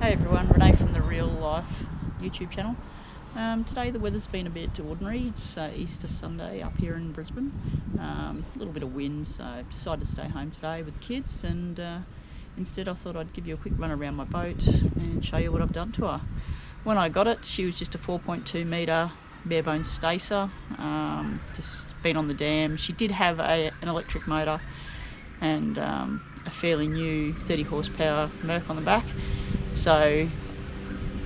Hey everyone, Renee from the Real Life YouTube channel. Today the weather's been a bit ordinary. It's Easter Sunday up here in Brisbane. A little bit of wind, so I've decided to stay home today with the kids, and instead I thought I'd give you a quick run around my boat and show you what I've done to her. When I got it, she was just a 4.2 metre barebone Stacer, just been on the dam. She did have an electric motor and a fairly new 30 horsepower Merc on the back. So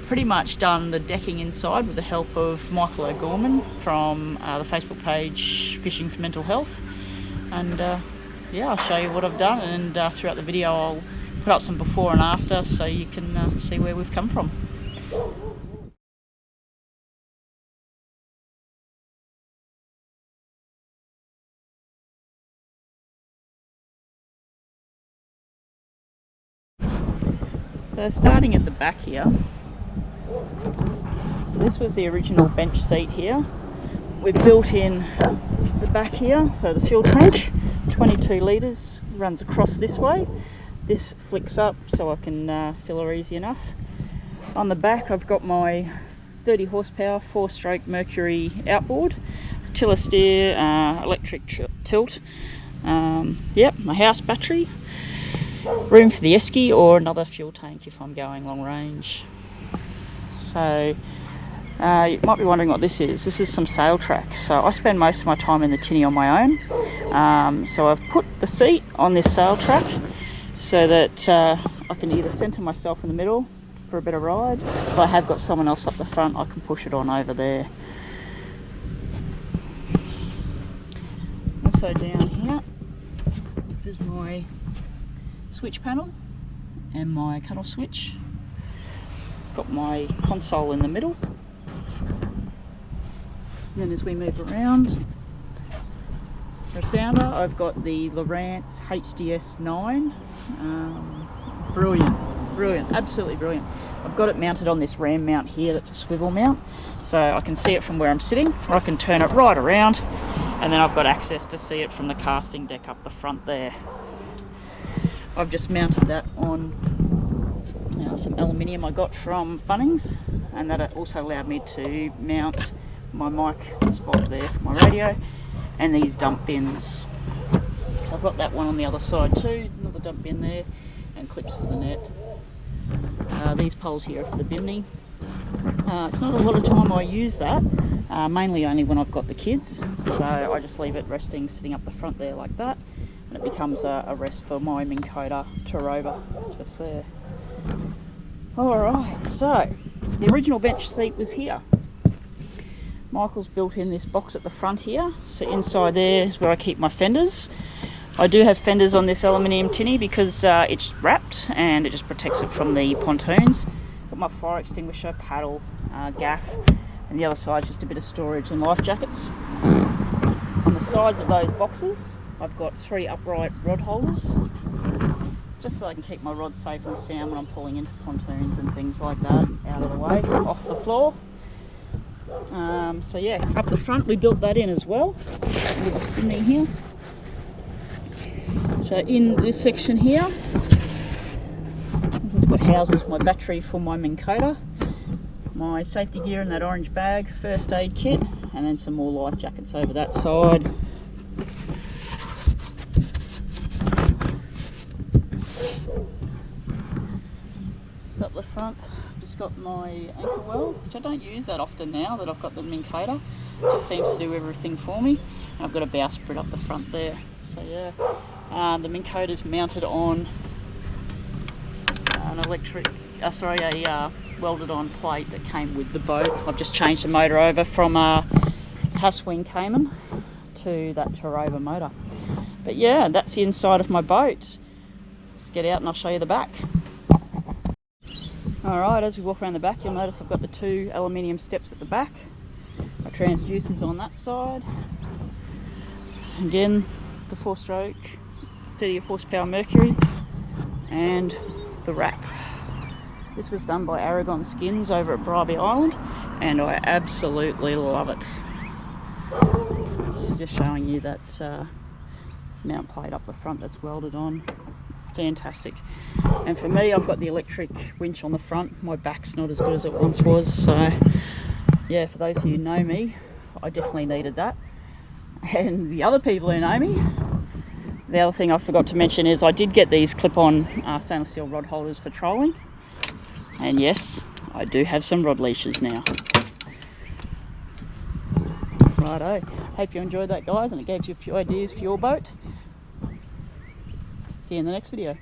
pretty much done the decking inside with the help of Michael O'Gorman from the Facebook page Fishing for Mental Health, and yeah, I'll show you what I've done, and throughout the video I'll put up some before and after so you can see where we've come from. So starting at the back here, so this was the original bench seat here. We've built in the back here, so the fuel tank, 22 litres, runs across this way. This flicks up so I can fill her easy enough. On the back I've got my 30 horsepower 4-stroke Mercury outboard, tiller steer, electric tilt, yep, my house battery. Room for the esky or another fuel tank if I'm going long range. So you might be wondering what this is. This is some sail track. So I spend most of my time in the Tinny on my own. So I've put the seat on this sail track so that I can either centre myself in the middle for a better ride. If I have got someone else up the front, I can push it on over there. Also down here, there's my switch panel and my cut-off switch. Got my console in the middle. And then as we move around, for a sounder, I've got the Lowrance HDS 9. Brilliant, absolutely brilliant. I've got it mounted on this ram mount here that's a swivel mount, so I can see it from where I'm sitting, or I can turn it right around, and then I've got access to see it from the casting deck up the front there. I've just mounted that on some aluminium I got from Bunnings, and that also allowed me to mount my mic spot there for my radio and these dump bins. So I've got that one on the other side too, another dump bin there, and clips for the net. These poles here are for the bimini. It's not a lot of time I use that, mainly only when I've got the kids, so I just leave it resting, sitting up the front there like that. And it becomes a rest for my Minn Kota Terroba just there. Alright, so the original bench seat was here. Michael's built in this box at the front here, so inside there is where I keep my fenders. I do have fenders on this aluminium tinny because it's wrapped and it just protects it from the pontoons. Got my fire extinguisher, paddle, gaff, and the other side's just a bit of storage and life jackets. On the sides of those boxes I've got 3 upright rod holders, just so I can keep my rods safe and sound when I'm pulling into pontoons and things like that, out of the way, off the floor. So yeah, up the front we built that in as well, with this bimini here. So in this section here, this is what houses my battery for my Minn Kota, my safety gear in that orange bag, first aid kit, and then some more life jackets over that side. Up the front, I've just got my anchor well, which I don't use that often now that I've got the Minn Kota. It just seems to do everything for me. And I've got a bowsprit up the front there. So yeah, the Minn Kota's mounted on an a welded on plate that came with the boat. I've just changed the motor over from a Haswing Cayman to that Terroba motor. But yeah, that's the inside of my boat. Let's get out and I'll show you the back. Alright, as we walk around the back, you'll notice I've got the 2 aluminium steps at the back. My transducer's on that side. Again, the 4-stroke 30 horsepower Mercury and the wrap. This was done by Aragon Skins over at Bribie Island, and I absolutely love it. Just showing you that mount plate up the front that's welded on fantastic. And for me, I've got the electric winch on the front. My back's not as good as it once was, so yeah, for those of you who know me, I definitely needed that. And the other people who know me, the other thing I forgot to mention is I did get these clip-on stainless steel rod holders for trolling. And yes, I do have some rod leashes now. Righto, hope you enjoyed that, guys, and it gave you a few ideas for your boat. See you in the next video.